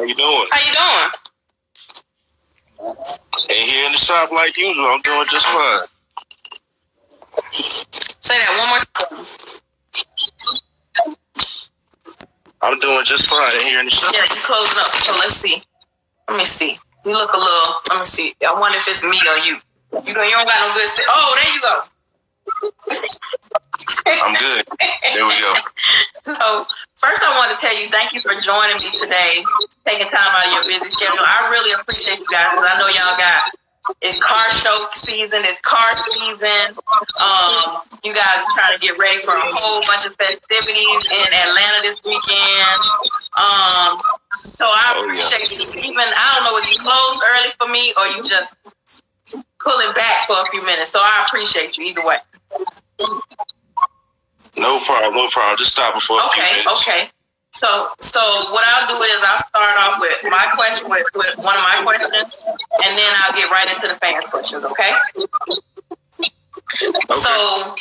you doing? How you doing? Ain't here in the shop like usual. I'm doing just fine. Say that one more time. I'm doing just fine in here in the shop. Yeah, you closing up. So let's see. Let me see. You look a little. Let me see. I wonder if it's me or you. You don't got no good. Oh, there you go. I'm good. There we go. So first, I want to tell you thank you for joining me today, taking time out of your busy schedule. I really appreciate you guys because I know y'all got it's car show season, it's car season. You guys are trying to get ready for a whole bunch of festivities in Atlanta this weekend. So I appreciate you. Even I don't know if you closed early for me or you just pulling back for a few minutes. So I appreciate you either way. No problem. Just stop before a few minutes. Okay. So what I'll do is I'll start off with my question, with one of my questions, and then I'll get right into the fans' questions, okay? So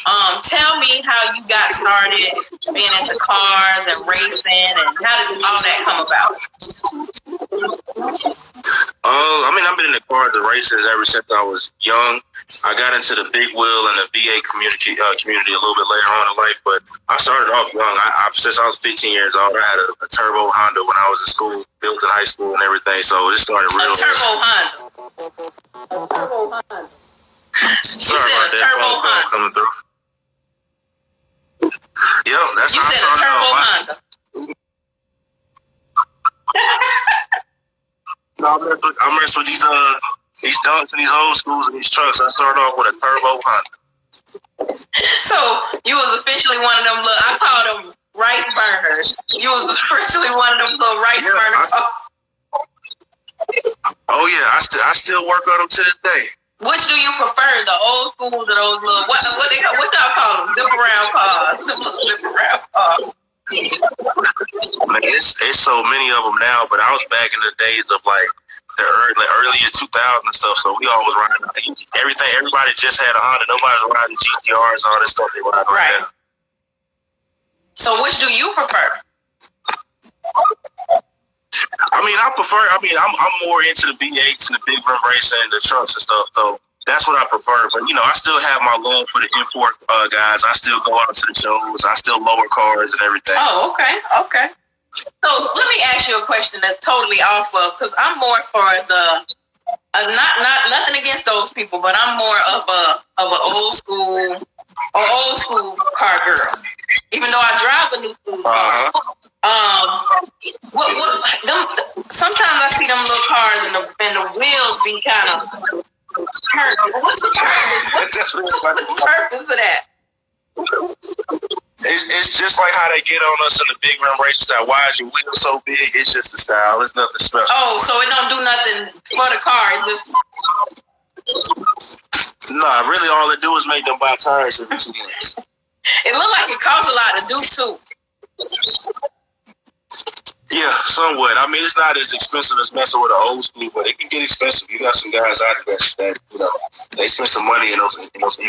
tell me how you got started being into cars and racing, and how did all that come about? I've been in the cars and races ever since I was young. I got into the big wheel and the VA community a little bit later on in life, but I started off young. Since I was 15 years old, I had a turbo Honda when I was in school, built in high school and everything. So it started real. A turbo Honda. Sorry about that phone call coming through. Yep, that's you how said I started a turbo off. Honda. No, I mess with these dunks and these old schools and these trucks. I started off with a turbo Honda. So you was officially one of them little, I call them rice burners. You was officially one of them little rice burners. I still work on them to this day. Which do you prefer, the old schools or those little, what y'all call them? Zip around cars. Zip around cars. Man, it's so many of them now, but I was back in the days of like the earlier 2000s and stuff, so we always riding everything. Everybody just had a Honda. Nobody was riding GTRs and all this stuff they ride right now. So which do you prefer? I'm more into the V8s and the big rim racing and the trucks and stuff, so that's what I prefer. But, I still have my love for the import guys. I still go out to the shows. I still lower cars and everything. Oh, okay. So let me ask you a question that's totally off of, because I'm more for the, not nothing against those people, but I'm more of an old school car girl. Even though I drive a new school car. Sometimes I see them little cars and the wheels be kind of turned. What's the purpose of that? It's just like how they get on us in the big rim races. That why is your wheel so big? It's just a style. It's nothing special. Oh, so it don't do nothing for the car. It just really all it do is make them buy tires every 2 months. It look like it costs a lot to do too. Yeah, somewhat. It's not as expensive as messing with an old school, but it can get expensive. You got some guys out there that they spend some money in those imports.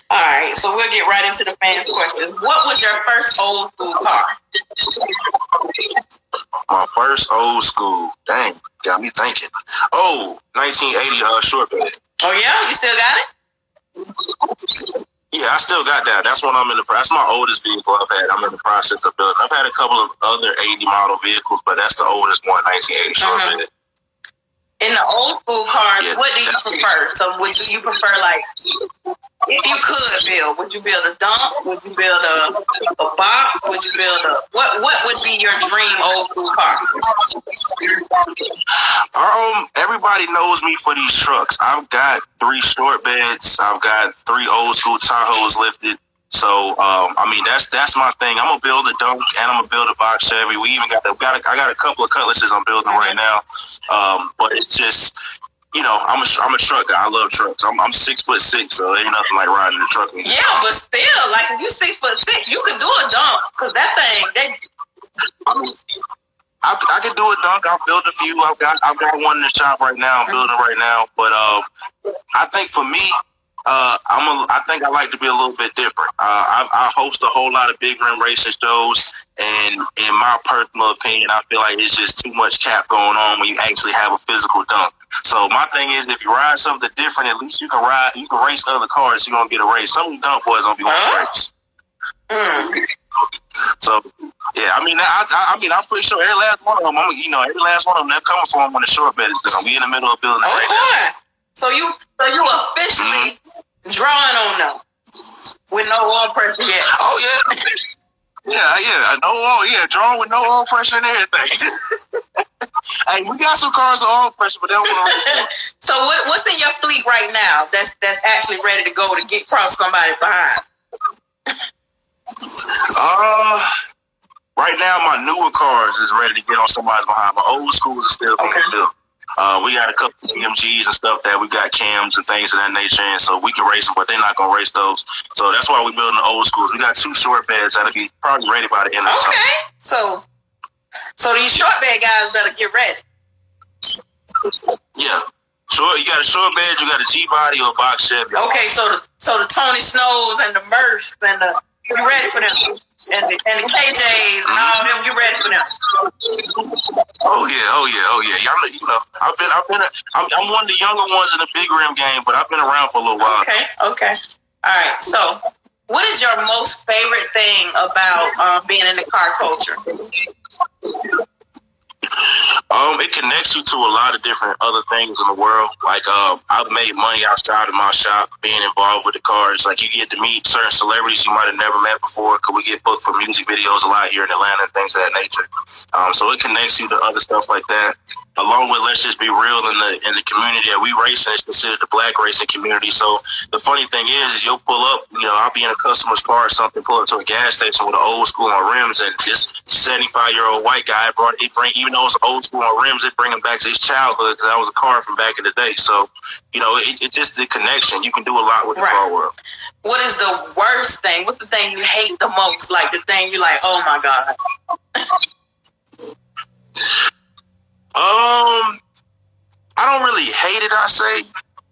All right, so we'll get right into the fan questions. What was your first old school car? My first old school, dang, got me thinking. 1980 short bed. Oh yeah, you still got it? Yeah, I still got that. That's what that's my oldest vehicle I've had. I'm in the process of building. I've had a couple of other 80 model vehicles, but that's the oldest one, 1980 short bed. In the old school cars, what do you prefer? So would you prefer, like, if you could build, would you build a dump? Would you build a box? Would you build what would be your dream old school car? Everybody knows me for these trucks. I've got 3 short beds. I've got 3 old school Tahoes lifted. So, that's my thing. I'm gonna build a dump and I'm gonna build a box Chevy. We even got I got a couple of Cutlasses I'm building right now. But it's just, I'm a truck guy. I love trucks. I'm 6'6", so ain't nothing like riding the truck. Yeah, but still, like if you 6'6", you can do a dump because that thing. I can do a dunk. I've built a few. I've got one in the shop right now. I'm building right now. But I think for me, I think I like to be a little bit different. I host a whole lot of big rim racing shows, and in my personal opinion, I feel like it's just too much cap going on when you actually have a physical dunk. So my thing is, if you ride something different, at least you can race other cars. You're gonna get a race. Some of the dunk boys gonna be wanting to race. So yeah, I mean, I'm pretty sure every last one of them. Every last one of them, they're coming for them when the short bet is done. We in the middle of building it right now. So you officially drawing on them with no oil pressure yet? Oh yeah, yeah. No oil, drawing with no oil pressure and everything. Hey, we got some cars with oil pressure, but they don't want to. So what's in your fleet right now that's actually ready to go to get cross somebody behind? Right now my newer cars is ready to get on somebody's behind. My old schools are still being built. We got a couple of CMGs and stuff that we got cams and things of that nature, and so we can race them, but they're not gonna race those. So that's why we're building the old schools. We got 2 short beds that'll be probably ready by the end of the summer. So these short bed guys better get ready. Yeah. Sure, you got a short bed, you got a G-body or a box Chevy. Okay, so the Tony Snows and the Murphs and you ready for them? And the KJs and all them, you ready for them? Oh yeah. Y'all, I'm one of the younger ones in the big rim game, but I've been around for a little while. Okay. All right. So, what is your most favorite thing about being in the car culture? It connects you to a lot of different other things in the world. Like, I've made money outside of my shop being involved with the cars. Like, you get to meet certain celebrities you might have never met before, because we get booked for music videos a lot here in Atlanta and things of that nature. So it connects you to other stuff like that. Along with, let's just be real, in the community that we race in, it's considered the black racing community. So the funny thing is you'll pull up, I'll be in a customer's car or something, pull up to a gas station with an old school on rims, and this 75-year-old white guy even though it's old school on rims, it bring him back to his childhood, because that was a car from back in the day. So, it's just the connection. You can do a lot with the car world. What is the worst thing? What's the thing you hate the most? Like the thing you're like, oh my God. I don't really hate it, I say.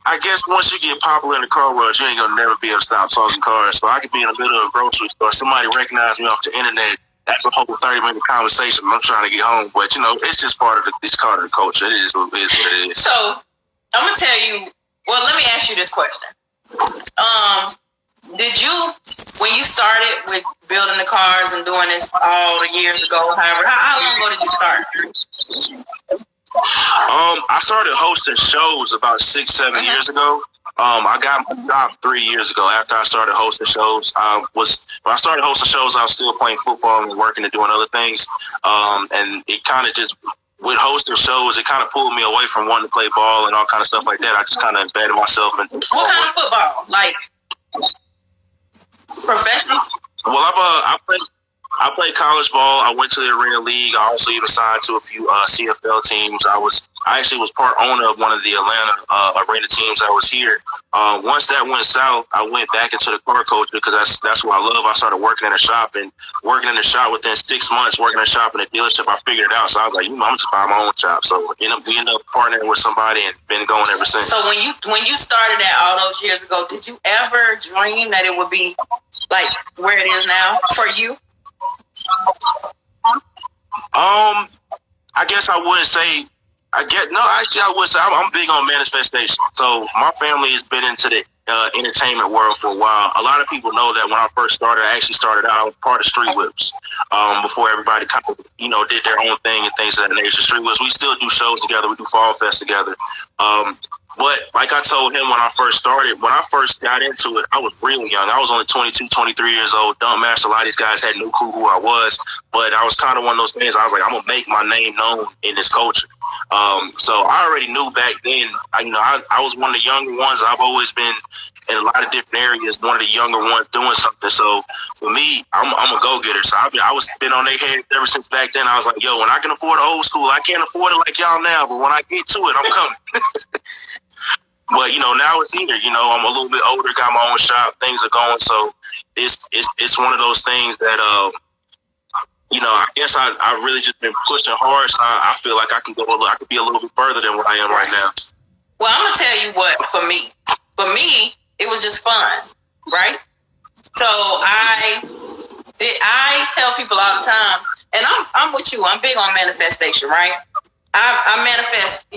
I guess once you get popular in the car world, you ain't gonna never be able to stop talking cars. So I could be in the middle of a grocery store, somebody recognize me off the internet. That's a whole 30-minute conversation. I'm trying to get home, but it's just part of it's part of the culture. It is what it is. So I'm gonna tell you. Well, let me ask you this question. Did you, when you started with building the cars and doing this all the years ago, however, how long ago did you start? I started hosting shows about 6-7 years ago. I got my job 3 years ago after I started hosting shows. When I started hosting shows, I was still playing football and working and doing other things. And it kind of just, with hosting shows, it kind of pulled me away from wanting to play ball and all kind of stuff like that. I just kind of embedded myself in. What kind of football? Like professional? Well, I played college ball. I went to the Arena League. I also even signed to a few CFL teams. I actually was part owner of one of the Atlanta arena teams that was here. Once that went south, I went back into the car culture, because that's what I love. I started working in a shop, and working in the shop within 6 months, working in a shop in a dealership, I figured it out. So I was like, I'm just buy my own shop. So we ended up partnering with somebody and been going ever since. So when you started that all those years ago, did you ever dream that it would be like where it is now for you? I guess I wouldn't say. I would say I'm big on manifestation. So my family has been into the entertainment world for a while. A lot of people know that when I first started, I actually started out, I was part of Street Whips before everybody kind of, did their own thing and things of that nature. Street Whips, we still do shows together. We do Fall Fest together. But like I told him when I first started, when I first got into it, I was real young. I was only 22, 23 years old. Dunk Master, a lot of these guys had no clue who I was. But I was kind of one of those things. I was like, I'm going to make my name known in this culture. So I already knew back then, I was one of the younger ones. I've always been in a lot of different areas, one of the younger ones doing something. So for me, I'm a go-getter. So I was been on their head ever since back then. I was like, yo, when I can afford old school, I can't afford it like y'all now. But when I get to it, I'm coming. But, now it's either, I'm a little bit older, got my own shop, things are going. So it's one of those things that, I guess I've really just been pushing hard. So I feel like I can be a little bit further than what I am right now. Well, I'm going to tell you what, for me, It was just fun, right? So I tell people all the time, and I'm with you. I'm big on manifestation, right? I manifest,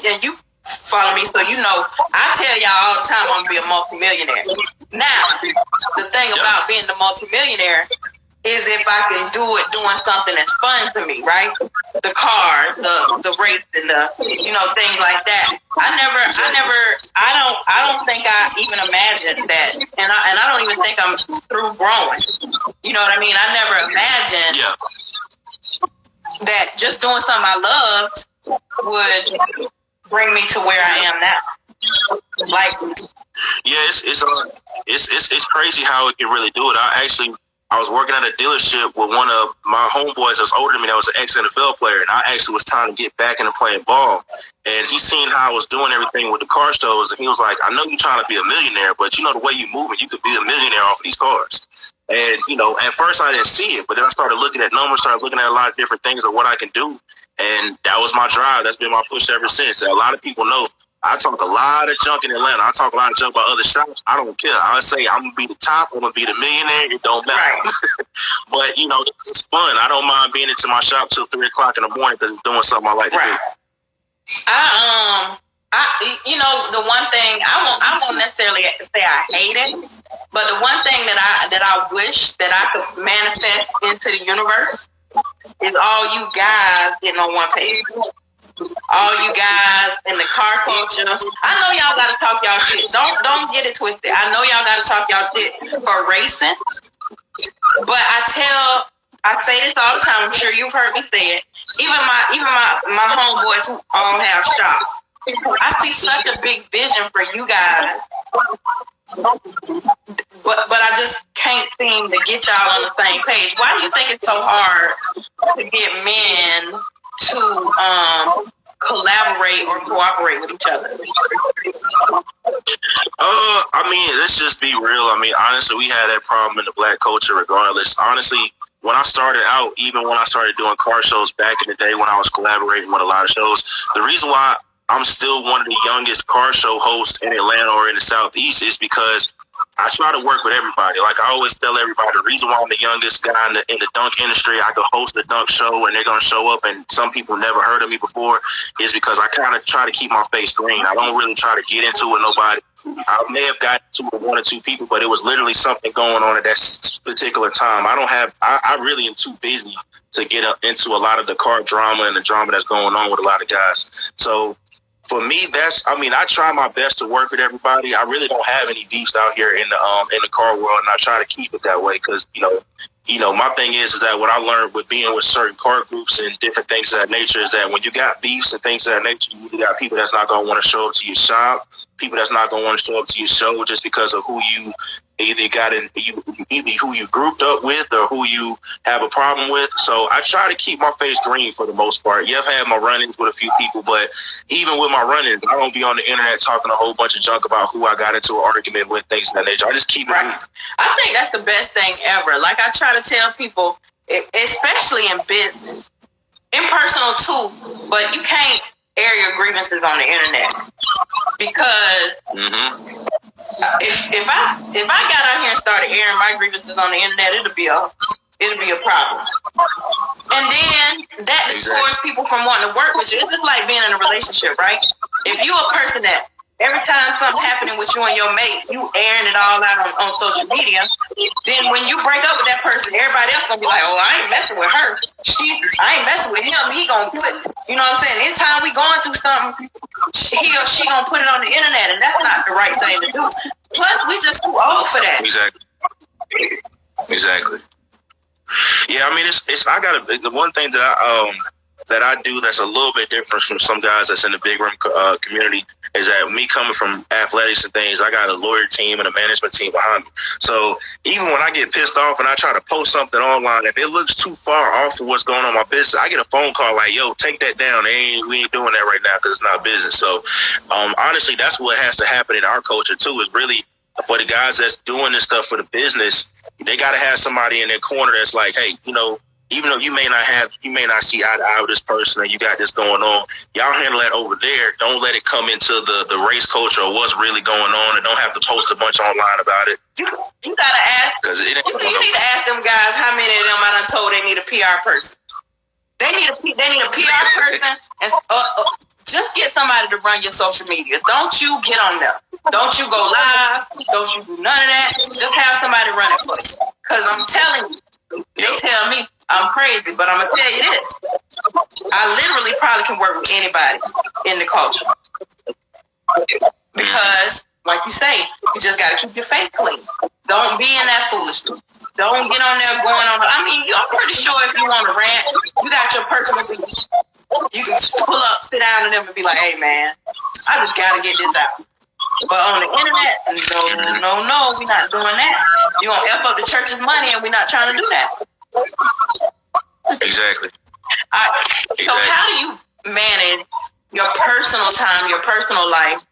and you follow me, so you know. I tell y'all all the time I'm gonna be a multimillionaire. Now, the thing about being the multimillionaire is if I can do it doing something that's fun to me, right? The car, the race, and the things like that. I don't think I even imagined that, and I don't even think I'm through growing. You know what I mean? I never imagined that just doing something I loved would bring me to where I am now. Like, yeah, it's crazy how it can really do it. I was working at a dealership with one of my homeboys that was older than me that was an ex-NFL player, and I actually was trying to get back into playing ball. And he seen how I was doing everything with the car shows, and he was like, I know you're trying to be a millionaire, but the way you moving, you could be a millionaire off of these cars. And, at first I didn't see it, but then I started looking at numbers, started looking at a lot of different things of what I can do. And that was my drive. That's been my push ever since. And a lot of people know I talk a lot of junk in Atlanta. I talk a lot of junk about other shops. I don't care. I say I'm going to be the top. I'm going to be the millionaire. It don't matter. Right. But, it's fun. I don't mind being into my shop till 3 o'clock in the morning because it's doing something I like to do. The one thing I won't necessarily say I hate it, but the one thing that I wish that I could manifest into the universe is all you guys getting on one page. All you guys in the car culture. I know y'all gotta talk y'all shit. Don't get it twisted. I know y'all gotta talk y'all shit for racing. But I say this all the time. I'm sure you've heard me say it. Even my homeboys who all have shops. I see such a big vision for you guys. But I just can't seem to get y'all on the same page. Why do you think it's so hard to get men to collaborate or cooperate with each other? Let's just be real. Honestly, we had that problem in the black culture regardless. Honestly, when I started out, even when I started doing car shows back in the day when I was collaborating with a lot of shows, the reason why I'm still one of the youngest car show hosts in Atlanta or in the Southeast is because I try to work with everybody. Like I always tell everybody, the reason why I'm the youngest guy in the dunk industry, I could host a dunk show and they're going to show up and some people never heard of me before, is because I kind of try to keep my face green. I don't really try to get into it with nobody. I may have got to one or two people, but it was literally something going on at that particular time. I really am too busy to get up into a lot of the car drama and the drama that's going on with a lot of guys. So for me, I try my best to work with everybody. I really don't have any beefs out here in the car world, and I try to keep it that way because, my thing is that what I learned with being with certain car groups and different things of that nature is that when you got beefs and things of that nature, you got people that's not going to want to show up to your shop, people that's not going to want to show up to your show just because of who you either who you grouped up with or who you have a problem with. So I try to keep my face green for the most part. Yeah, I've had my run-ins with a few people, but even with my run-ins, I don't be on the internet talking a whole bunch of junk about who I got into an argument with, things of that nature. I just keep it right. I think that's the best thing ever. Like I try to tell people, especially in business, in personal too, but you can't air your grievances on the internet because if I got out here and started airing my grievances on the internet, it'll be a problem. And then that deters people from wanting to work with you. It's just like being in a relationship, right? If you a person that every time something's happening with you and your mate, you airing it all out on social media, then when you break up with that person, everybody else gonna be like, oh, I ain't messing with her. I ain't messing with him. He gonna put, you know what I'm saying? Anytime we going through something, he or she gonna put it on the internet, and that's not the right thing to do. Plus, we just too old for that. Exactly. Yeah, I got the one thing that I do that's a little bit different from some guys that's in the big room community is that me coming from athletics and things, I got a lawyer team and a management team behind me. So even when I get pissed off and I try to post something online, if it looks too far off of what's going on in my business, I get a phone call like, yo, take that down. We ain't doing that right now because it's not business. So honestly, that's what has to happen in our culture too, is really for the guys that's doing this stuff for the business, they got to have somebody in their corner that's like, hey, even though you may not see eye to eye with this person and you got this going on, y'all handle that over there. Don't let it come into the race culture or what's really going on, and don't have to post a bunch online about it. You gotta ask, because you need to ask them guys how many of them I done told they need a PR person. They need a PR person, and just get somebody to run your social media. Don't you get on there. Don't you go live. Don't you do none of that. Just have somebody run it for you. Because I'm telling you, they tell me I'm crazy, but I'm going to tell you this. I literally probably can work with anybody in the culture. Because, like you say, you just got to keep your face clean. Don't be in that foolishness. Don't get on there going on. I mean, I'm pretty sure if you want to rant, you got your personal business. You can pull up, sit down, and them and be like, "Hey, man, I just got to get this out." But on the internet, no, we're not doing that. You're going to F up the church's money, and we're not trying to do that. Exactly. So how do you manage your personal time, your personal life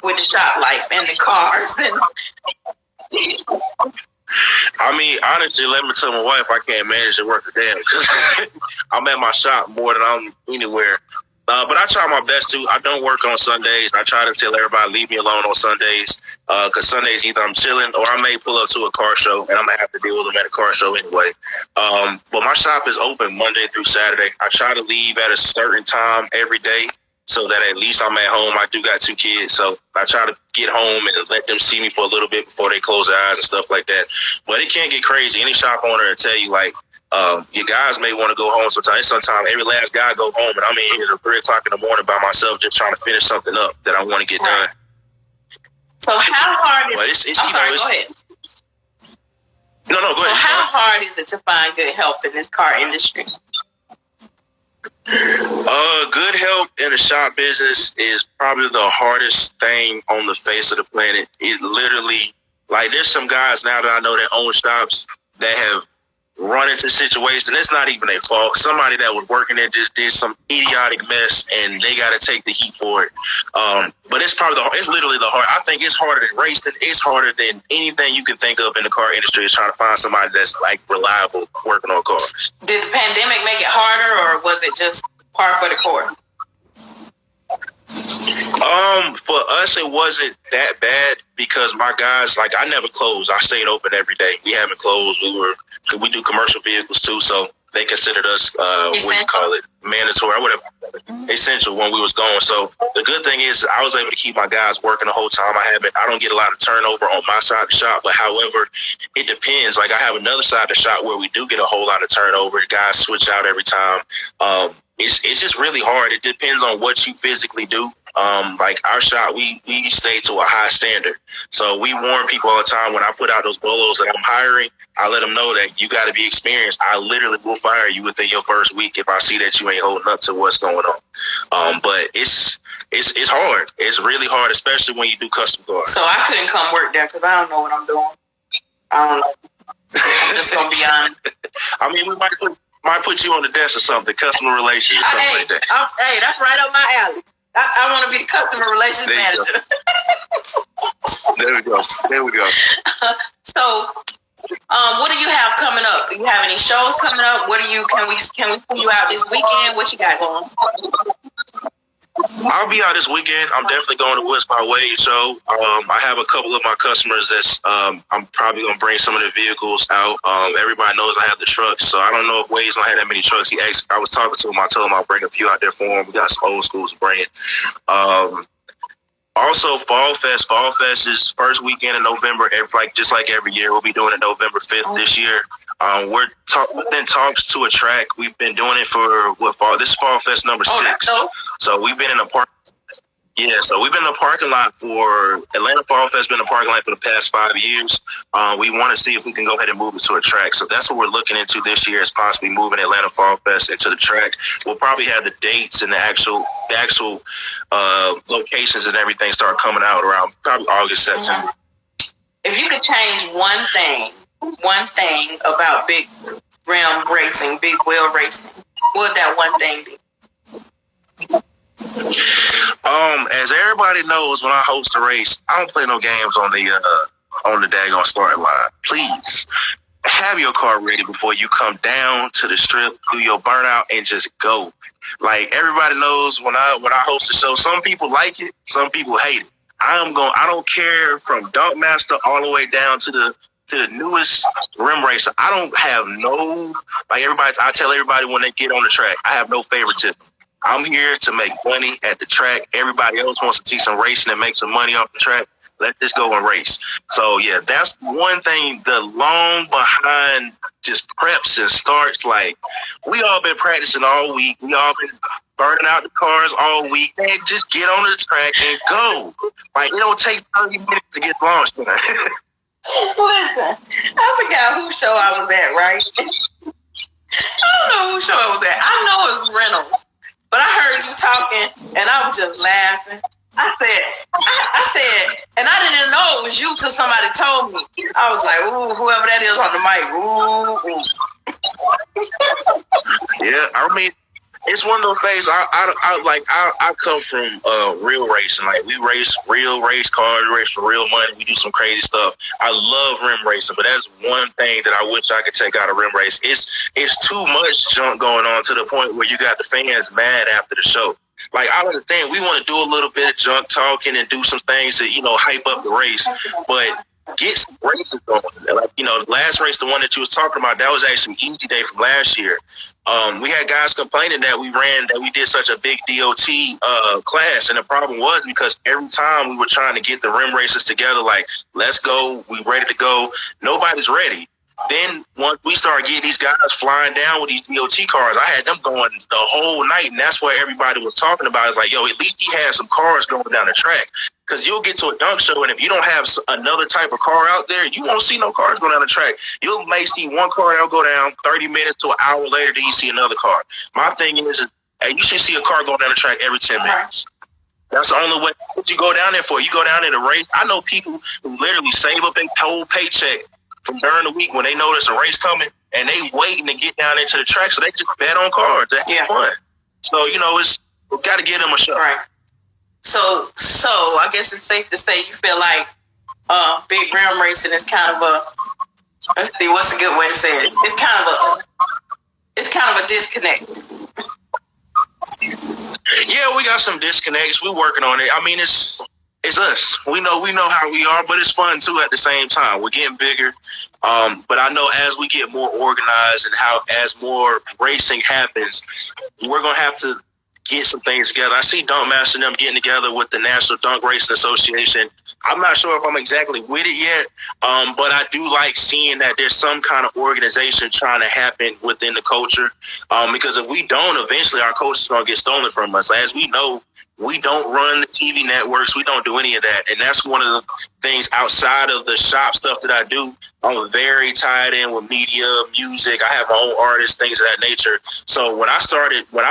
with the shop life and the cars? I mean, honestly, let me tell my wife I can't manage it worth a damn because I'm at my shop more than I'm anywhere. But I try my best to. I don't work on Sundays. I try to tell everybody leave me alone on Sundays because Sundays either I'm chilling or I may pull up to a car show and I'm going to have to deal with them at a car show anyway. But my shop is open Monday through Saturday. I try to leave at a certain time every day so that at least I'm at home. I do got 2 kids, so I try to get home and let them see me for a little bit before they close their eyes and stuff like that. But it can get crazy. Any shop owner will tell you, like, your guys may want to go home sometimes. Sometimes every last guy go home, and I'm in here at 3 o'clock in the morning by myself just trying to finish something up that I want to get done. So how hard is it? Go ahead. No, go ahead. So how hard is it to find good help in this car industry? Good help in the shop business is probably the hardest thing on the face of the planet. It literally, like, there's some guys now that I know that own shops that have run into situations. It's not even their fault. Somebody that was working there just did some idiotic mess, and they got to take the heat for it. But it's literally the hard. I think it's harder than racing. It's harder than anything you can think of in the car industry. Is trying to find somebody that's like reliable working on cars. Did the pandemic make it harder, or was it just par for the course? For us, it wasn't that bad because my guys, like, I never closed. I stayed open every day. We haven't closed. We do commercial vehicles too, so they considered us what do you call it, mandatory or whatever, essential when we was going. So the good thing is I was able to keep my guys working the whole time. I don't get a lot of turnover on my side of the shop, but however, it depends. Like, I have another side of the shop where we do get a whole lot of turnover. Guys switch out every time. It's just really hard. It depends on what you physically do. Like our shop, we stay to a high standard. So we warn people all the time when I put out those bolos that I'm hiring, I let them know that you got to be experienced. I literally will fire you within your first week if I see that you ain't holding up to what's going on. But it's hard. It's really hard, especially when you do custom cars. So I couldn't come work there because I don't know what I'm doing. I don't know. I'm just gonna be honest. I mean, we might put you on the desk or something, customer relations or something like that. Hey, that's right up my alley. I want to be the customer relations manager. There we go. So, what do you have coming up? Do you have any shows coming up? Can we see you out this weekend? What you got going? I'll be out this weekend. I'm definitely going to West by Way show. I have a couple of my customers that's I'm probably going to bring some of their vehicles out. Everybody knows I have the trucks, so I don't know if Wade's going to have that many trucks. I was talking to him. I told him I'll bring a few out there for him. We got some old schools to bring. Also, Fall Fest. Fall Fest is first weekend in November. Just like every year, we'll be doing it November 5th this year. We're in talks to a track. We've been doing it for this is Fall Fest number 6. So we've been in a park. Yeah, so we've been in a parking lot for Atlanta Fall Fest. Been in a parking lot for the past 5 years. We want to see if we can go ahead and move it to a track. So that's what we're looking into this year, is possibly moving Atlanta Fall Fest into the track. We'll probably have the dates and the actual locations and everything start coming out around probably August, September. If you could change one thing about big rim racing, big wheel racing, what would that one thing be? As everybody knows, when I host a race, I don't play no games on the daggone starting line. Please. have your car ready before you come down to the strip, do your burnout, and just go. Like everybody knows when I host a show, some people like it, some people hate it. I don't care from Dunk Master all the way down to the newest rim racer. I don't have no, like everybody, I tell everybody when they get on the track, I have no favoritism. I'm here to make money at the track. Everybody else wants to see some racing and make some money off the track. Let this go and race. So, yeah, that's one thing, the long behind just preps and starts. Like, we all been practicing all week. We all been burning out the cars all week. Man, just get on the track and go. Like, it don't take 30 minutes to get launched. Listen, I forgot whose show I was at, right? I don't know whose show I was at. I know it was Reynolds. But I heard you talking, and I was just laughing. I said, and I didn't even know it was you till somebody told me. I was like, ooh, whoever that is on the mic, ooh. Yeah, I mean, it's one of those things. I come from real racing. Like, we race real race cars, race for real money. We do some crazy stuff. I love rim racing, but that's one thing that I wish I could take out of rim race. It's too much junk going on to the point where you got the fans mad after the show. Like, I understand we want to do a little bit of junk talking and do some things to, hype up the race, but get some races going. Like, the last race, the one that you was talking about, that was actually Easy Day from last year. We had guys complaining that we did such a big DOT class, and the problem was because every time we were trying to get the rim races together, like, let's go, we ready to go, nobody's ready. Then once we started getting these guys flying down with these DOT cars, I had them going the whole night, and that's what everybody was talking about. It's like, yo, at least he has some cars going down the track. Because you'll get to a dunk show, and if you don't have another type of car out there, you won't see no cars going down the track. You may see one car that'll go down 30 minutes to an hour later, then you see another car. My thing is hey, you should see a car go down the track every 10 minutes. That's the only way you go down there for. You go down there to race. I know people who literally save up their whole paycheck from during the week when they know there's a race coming, and they waiting to get down into the track, so they just bet on cars. That's fun. So, we got to give them a shot. Right. So I guess it's safe to say you feel like big rim racing is kind of a, let's see, what's a good way to say it? It's kind of a disconnect. Yeah, we got some disconnects. We're working on it. I mean, it's us. We know how we are, but it's fun too at the same time. We're getting bigger. But I know as we get more organized and as more racing happens, we're going to have to get some things together. I see Dunk Master and them getting together with the National Dunk Racing Association. I'm not sure if I'm exactly with it yet, but I do like seeing that there's some kind of organization trying to happen within the culture, because if we don't, eventually our culture is going to get stolen from us. As we know, we don't run the TV networks. We don't do any of that. And that's one of the things outside of the shop stuff that I do. I'm very tied in with media, music. I have my own artists, things of that nature. So when I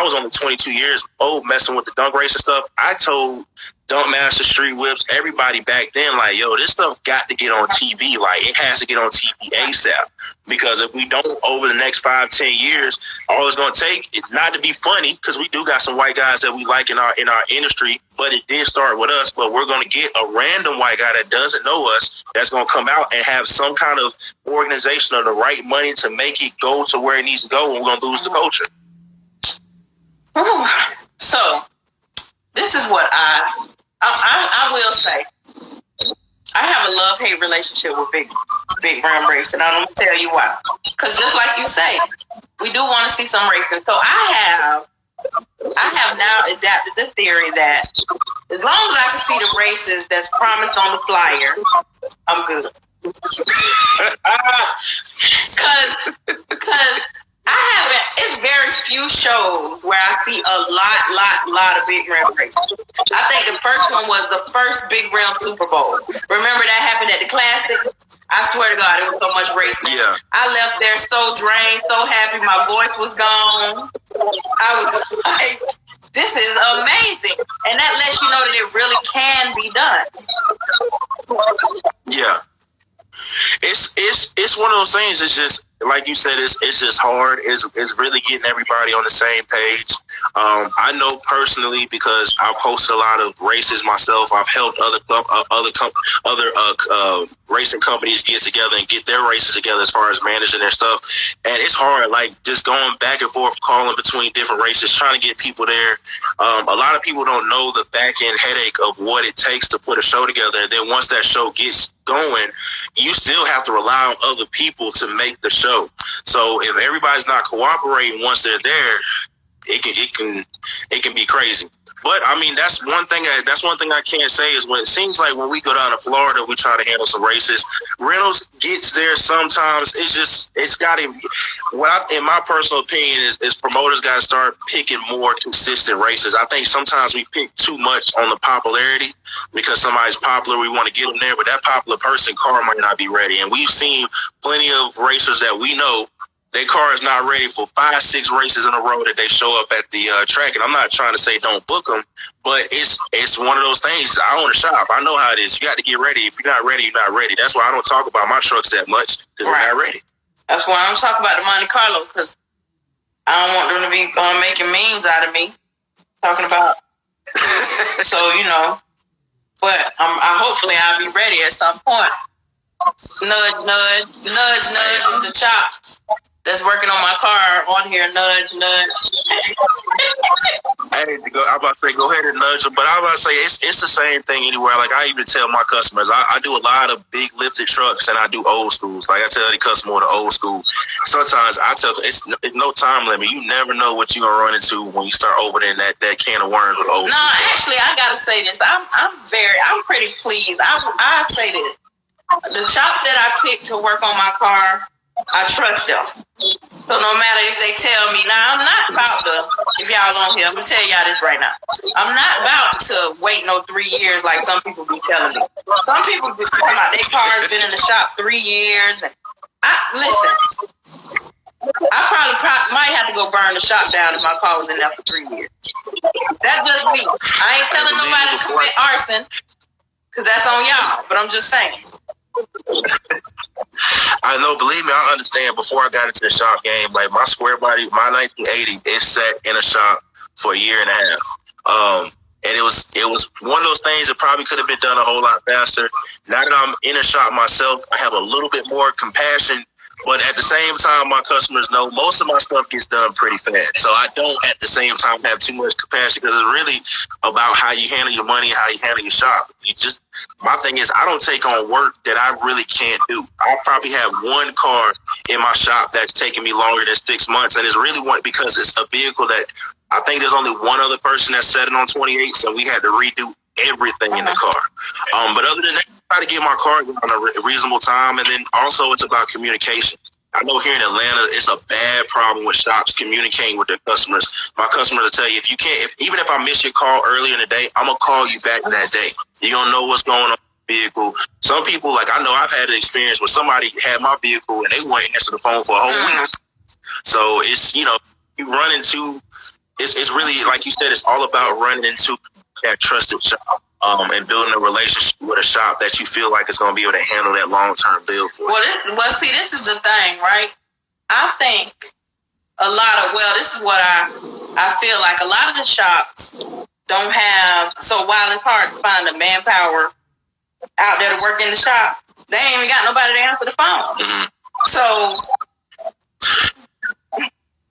was only 22 years old messing with the dunk racing stuff, I told Dunk Master, Street Whips, everybody back then, like, yo, this stuff got to get on TV. Like, it has to get on TV ASAP. Because if we don't, over the next 5-10 years, all it's going to take is not to be funny, because we do got some white guys that we like in our industry, but it did start with us. But we're going to get a random white guy that doesn't know us that's going to come out and have some kind of organization or the right money to make it go to where it needs to go, and we're going to lose the culture. So this is what I will say. I have a love-hate relationship with big rim racing. I'm going to tell you why. Because just like you say, we do want to see some racing. So I have now adapted the theory that as long as I can see the races that's promised on the flyer, I'm good. Because it's very few shows where I see a lot of big rim races. I think the first one was the first Big Rim Super Bowl. Remember that happened at the Classic? I swear to God, it was so much racing. Yeah. I left there so drained, so happy. My voice was gone. I was like, this is amazing. And that lets you know that it really can be done. Yeah. It's one of those things. It's just like you said. It's just hard. It's really getting everybody on the same page. I know personally because I've hosted a lot of races myself. I've helped other racing companies get together and get their races together as far as managing their stuff. And it's hard, like just going back and forth, calling between different races, trying to get people there. A lot of people don't know the back end headache of what it takes to put a show together. And then once that show gets going, you still have to rely on other people to make the show. So if everybody's not cooperating once they're there, it can be crazy. But I mean, that's one thing I can't say is when it seems like when we go down to Florida, we try to handle some races. Reynolds gets there sometimes. It's got to. In my personal opinion, is promoters got to start picking more consistent races. I think sometimes we pick too much on the popularity because somebody's popular. We want to get them there, but that popular person car might not be ready. And we've seen plenty of racers that we know. Their car is not ready for 5-6 races in a row that they show up at the track. And I'm not trying to say don't book them, but it's one of those things. I own a shop. I know how it is. You got to get ready. If you're not ready, you're not ready. That's why I don't talk about my trucks that much because they're not ready. That's why I don't talk about the Monte Carlo because I don't want them to be making memes out of me. Talking about. So, but hopefully I'll be ready at some point. Nudge the chops. That's working on my car on here, nudge. I'm about to say, go ahead and nudge them. But I'm about to say, it's the same thing anywhere. Like, I even tell my customers, I do a lot of big lifted trucks and I do old schools. Like, I tell the customer with the old school. Sometimes I tell them, it's no time limit. You never know what you're going to run into when you start opening that can of worms with old school. No, actually, I got to say this. I'm pretty pleased. I say this. The shops that I pick to work on my car, I trust them. So no matter if they tell me, now I'm not about to, if y'all on here, I'm going to tell y'all this right now. I'm not about to wait no 3 years like some people be telling me. Some people be talking about their car's been in the shop 3 years. And listen, I probably might have to go burn the shop down if my car was in there for 3 years. That's just me. I ain't telling nobody to commit arson because that's on y'all, but I'm just saying. I know, believe me, I understand. Before I got into the shop game, like my square body, my 1980, it sat in a shop for a year and a half. And it was one of those things that probably could have been done a whole lot faster. Now that I'm in a shop myself, I have a little bit more compassion. But at the same time, my customers know most of my stuff gets done pretty fast. So I don't at the same time have too much compassion because it's really about how you handle your money, how you handle your shop. My thing is I don't take on work that I really can't do. I'll probably have one car in my shop that's taking me longer than 6 months. And it's really because it's a vehicle that I think there's only one other person that set it on 28. So we had to redo everything in the car. But other than that, try to get my car on a reasonable time, and then also it's about communication. I know here in Atlanta, it's a bad problem with shops communicating with their customers. My customers will tell you, even if I miss your call earlier in the day, I'm gonna call you back that day. You don't know what's going on with the vehicle. Some people, like I know, I've had an experience where somebody had my vehicle and they wouldn't answer the phone for a whole week. So it's you run into. It's really like you said. It's all about running into that trusted shop. And building a relationship with a shop that you feel like is going to be able to handle that long-term bill for you. Well, see, this is the thing, right? I think this is what I feel like. A lot of the shops don't have, so while it's hard to find the manpower out there to work in the shop, they ain't even got nobody to answer the phone. Mm-hmm. So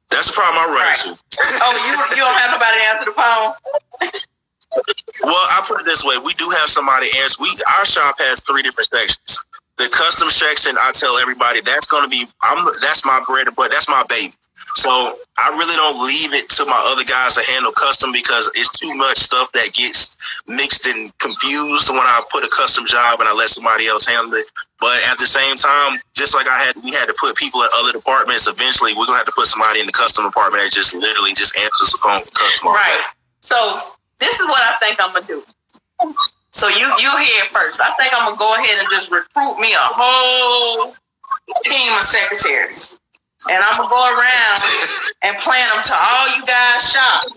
that's the problem I run into. Oh, you don't have nobody to answer the phone? Well, I put it this way: we do have somebody answer. Our shop has 3 different sections. The custom section, I tell everybody that's going to be. That's my bread and butter. That's my baby. So I really don't leave it to my other guys to handle custom because it's too much stuff that gets mixed and confused when I put a custom job and I let somebody else handle it. But at the same time, just like we had to put people in other departments. Eventually, we're gonna have to put somebody in the custom department that just literally just answers the phone for custom. Right. So this is what I think I'm gonna do. So you hear it first. I think I'm gonna go ahead and just recruit me a whole team of secretaries. And I'm going to go around and plan them to all you guys' shops.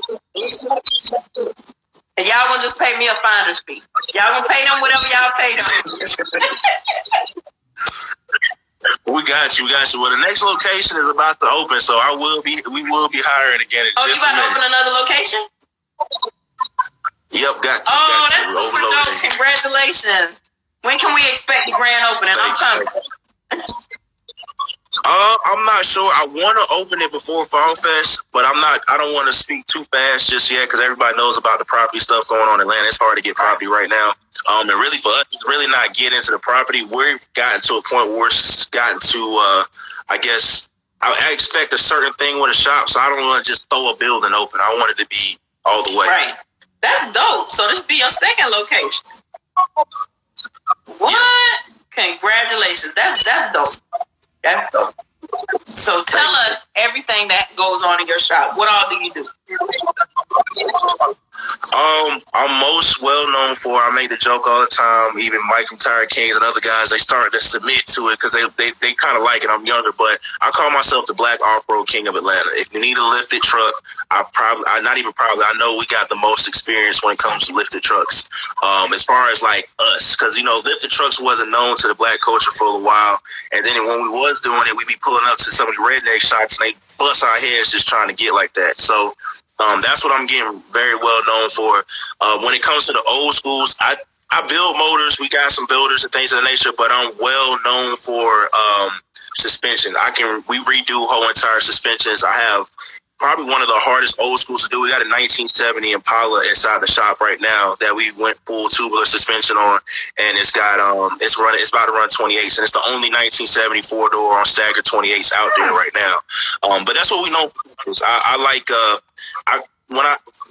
And y'all going to just pay me a finder's fee. Y'all going to pay them whatever y'all pay them. We got you. Well, the next location is about to open, so we will be hiring again. Oh, you about to open another location? Yep, got you. Oh, that's super dope. Congratulations. When can we expect the grand opening? I'm coming. I'm not sure. I want to open it before Fall Fest, but I don't want to speak too fast just yet because everybody knows about the property stuff going on in Atlanta. It's hard to get property right now. And really for us, really not get into the property. We've gotten to a point where it's gotten to, I guess, I expect a certain thing with a shop, so I don't want to just throw a building open. I want it to be all the way. Right. That's dope. So this be your second location. What? Yeah. Congratulations. That's dope. That's dope. So tell us everything that goes on in your shop. What all do you do? I'm most well known for, I make the joke all the time, even Mike from Tire Kings and other guys, they started to submit to it because they kind of like it. I'm younger, but I call myself the Black Off-Road King of Atlanta. If you need a lifted truck, I know we got the most experience when it comes to lifted trucks. As far as like us, because, lifted trucks wasn't known to the black culture for a while. And then when we was doing it, we'd be pulling up to some of the redneck shops and they bust our heads just trying to get like that. So that's what I'm getting very well known for. When it comes to the old schools, I build motors. We got some builders and things of that nature, but I'm well known for suspension. We redo whole entire suspensions. I have probably one of the hardest old schools to do. We got a 1970 Impala inside the shop right now that we went full tubular suspension on, and it's got it's about to run 28s, and it's the only 1970 4-door on staggered 28s out there right now. But that's what we know.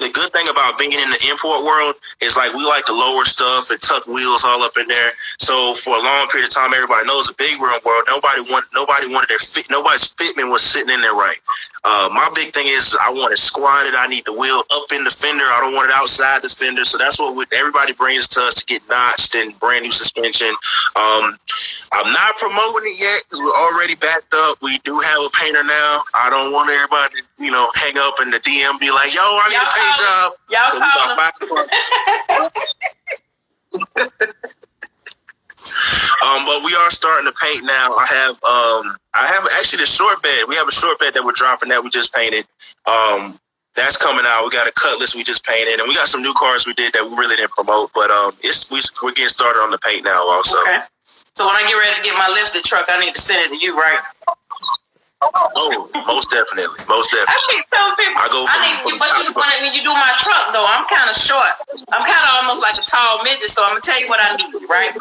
The good thing about being in the import world is like we like to lower stuff and tuck wheels all up in there. So for a long period of time, everybody knows the big wheel world. Nobody wanted their fit. Nobody's fitment was sitting in there right. My big thing is I want it squatted. I need the wheel up in the fender. I don't want it outside the fender. So that's what everybody brings to us to get notched and brand new suspension. I'm not promoting it yet because we're already backed up. We do have a painter now. I don't want everybody to, hang up in the DM be like, yo, I need a paint job. Y'all call but we are starting to paint now. I have actually the short bed. We have a short bed that we're dropping that we just painted. That's coming out. We got a Cutlass we just painted, and we got some new cars we did that we really didn't promote. But we're getting started on the paint now also. Okay. So when I get ready to get my lifted truck, I need to send it to you, right? Oh, most definitely. I keep telling people, when you do my truck, though, I'm kind of short. I'm kind of almost like a tall midget, so I'm going to tell you what I need, right?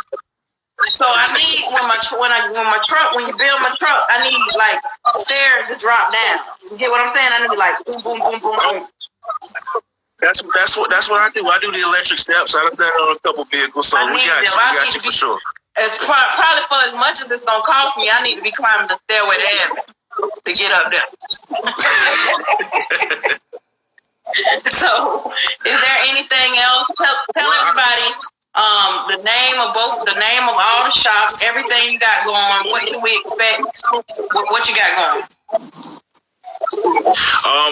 So I need, when you build my truck, I need, like, stairs to drop down. You get what I'm saying? I need, like, boom, boom, boom, boom, boom. That's what I do. I do the electric steps. I've done it on a couple vehicles, so we got you for sure. It's probably for as much as it's going to cost me, I need to be climbing the stairway to get up there. So, is there anything else? Tell everybody the name of all the shops, everything you got going. What can we expect? What you got going?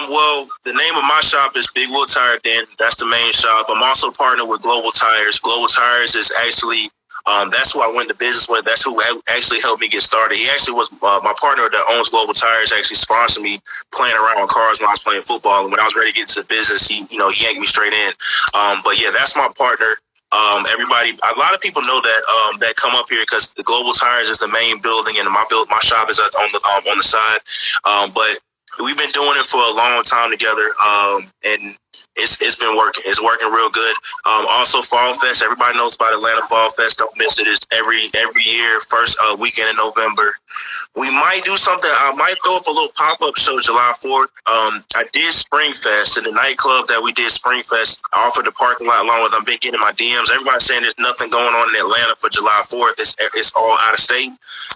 Well, the name of my shop is Big Wheel Tire Den. That's the main shop. I'm also partnered with Global Tires. Global Tires is actually that's who I went into business with. That's who actually helped me get started. He actually was my partner that owns Global Tires. Actually sponsored me playing around with cars when I was playing football. And when I was ready to get into the business, he yanked me straight in. But yeah, that's my partner. A lot of people know that that come up here because the Global Tires is the main building, and my shop is on the side. But we've been doing it for a long time together, and it's been working. It's working real good. Also, Fall Fest. Everybody knows about Atlanta Fall Fest. Don't miss it. It's every year, first weekend in November. We might do something. I might throw up a little pop-up show July 4th. I did Spring Fest in the nightclub that we did Spring Fest off of the parking lot along with I've been getting my DMs. Everybody's saying there's nothing going on in Atlanta for July 4th. It's all out of state.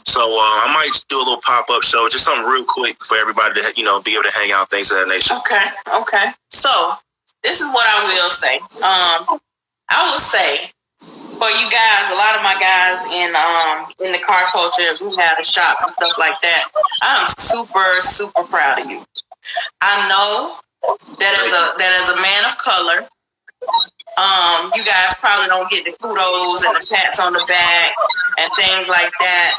So I might do a little pop-up show, just something real quick for everybody to, be able to hang out, things of that nature. Okay. So this is what I will say. I will say, for you guys, a lot of my guys in the car culture who have a shop and stuff like that, I'm super, super proud of you. I know that as a man of color, You guys probably don't get the kudos and the pats on the back and things like that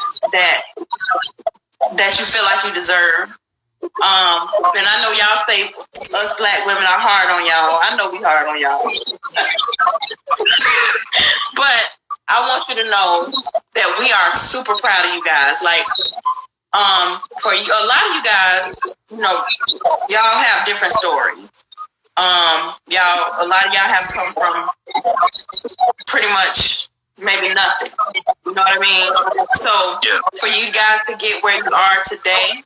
you feel like you deserve. And I know y'all say us black women are hard on y'all. I know we hard on y'all. But I want you to know that we are super proud of you guys. Like, for you, a lot of you guys, you know, y'all have different stories. A lot of y'all have come from pretty much maybe nothing. You know what I mean? So for you guys to get where you are today,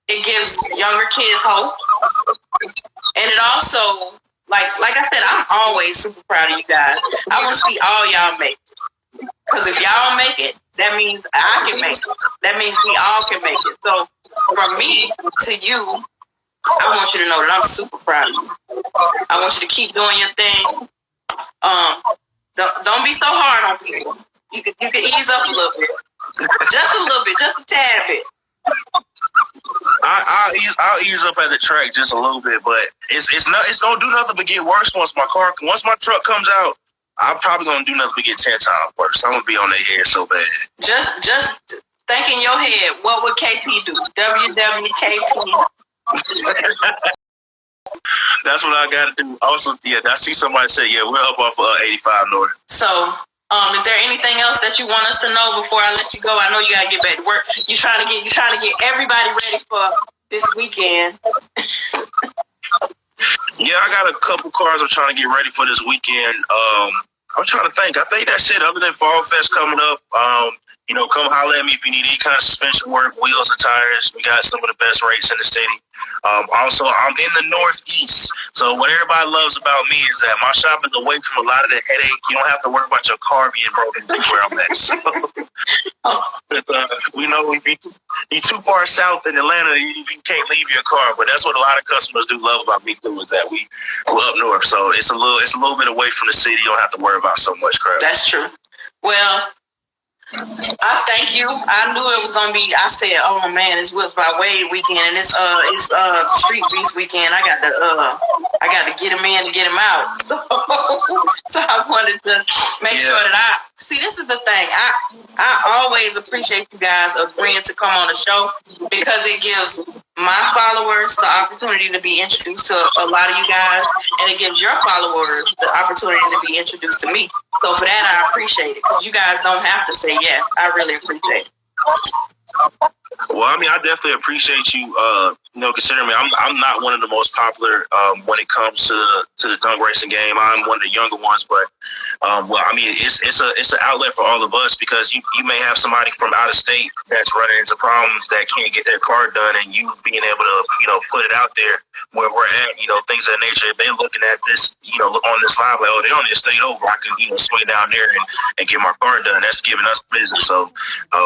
it gives younger kids hope. And it also, like I said, I'm always super proud of you guys. I want to see all y'all make it. Because if y'all make it, that means I can make it. That means we all can make it. So from me to you, I want you to know that I'm super proud of you. I want you to keep doing your thing. Don't be so hard on people. You can ease up a little bit. Just a little bit, just a tad bit. I'll ease up at the track just a little bit, but it's gonna do nothing but get worse once my truck comes out. I'm probably gonna do nothing but get 10 times worse. I'm gonna be on their head so bad. Just think in your head, what would KP do? WWKP. That's what I gotta do. Also, I see somebody say, we're up off 85 North. So, is there anything else that you want us to know before I let you go? I know you gotta get back to work. You're trying to get everybody ready for this weekend. Yeah, I got a couple cars I'm trying to get ready for this weekend. I'm trying to think. I think that's it. Other than Fall Fest coming up, come holler at me if you need any kind of suspension work, wheels or tires. We got some of the best rates in the city. Also, I'm in the Northeast. So what everybody loves about me is that my shop is away from a lot of the headache. You don't have to worry about your car being broken to where I'm at. So, we know if you're too far south in Atlanta, you can't leave your car. But that's what a lot of customers do love about me too, is that we're up north. So it's a little bit away from the city. You don't have to worry about so much crap. That's true. Well, I thank you. I knew it was gonna be. I said, "Oh man, it's Whips by Wade weekend, and it's Street Beast weekend. I got to get him in and get him out." So I wanted to make sure that this is the thing. I always appreciate you guys agreeing to come on the show because it gives my followers the opportunity to be introduced to a lot of you guys, and it gives your followers the opportunity to be introduced to me. So for that, I appreciate it because you guys don't have to say yes. I really appreciate it. Well, I mean, I definitely appreciate you, considering me. I'm not one of the most popular when it comes to the dunk racing game. I'm one of the younger ones, but it's an outlet for all of us because you may have somebody from out of state that's running into problems that can't get their car done, and you being able to put it out there where we're at, things of that nature. If they're looking at this, on this line, like, they only stayed over, I can swing down there and get my car done. That's giving us business. So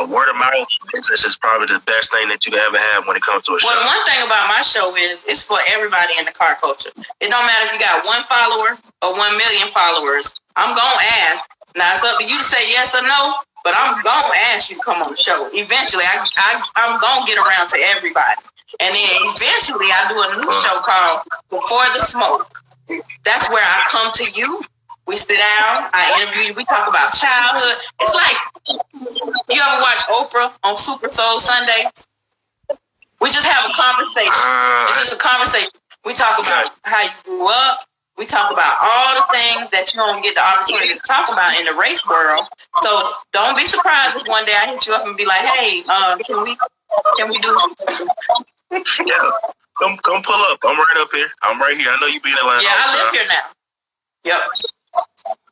word of mouth business is probably the best thing that you can ever have when it comes to a show. Well, one thing about my show is it's for everybody in the car culture. It don't matter if you got 1 follower or 1 million followers. I'm gonna ask. Now it's up to you to say yes or no, but I'm gonna ask you to come on the show. Eventually, I'm gonna get around to everybody, and then eventually I do a new show called Before the Smoke. That's where I come to you. We sit down, I interview you, we talk about childhood. It's like, you ever watch Oprah on Super Soul Sundays? We just have a conversation. It's just a conversation. We talk about how you grew up. We talk about all the things that you don't get the opportunity to talk about in the race world. So don't be surprised if one day I hit you up and be like, "Hey, can we do?" Yeah, come pull up. I'm right up here. I'm right here. I know you be in Atlanta. Yeah, I live here now. Yep.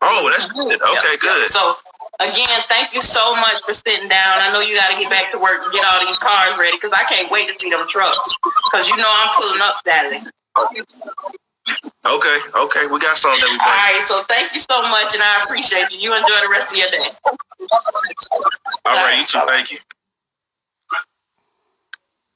Oh, that's good. Okay, good. So, again, thank you so much for sitting down. I know you got to get back to work and get all these cars ready because I can't wait to see them trucks because I'm pulling up Saturday. Okay. We got something that we All right, so thank you so much, and I appreciate you. You enjoy the rest of your day. All right, you too. Thank you.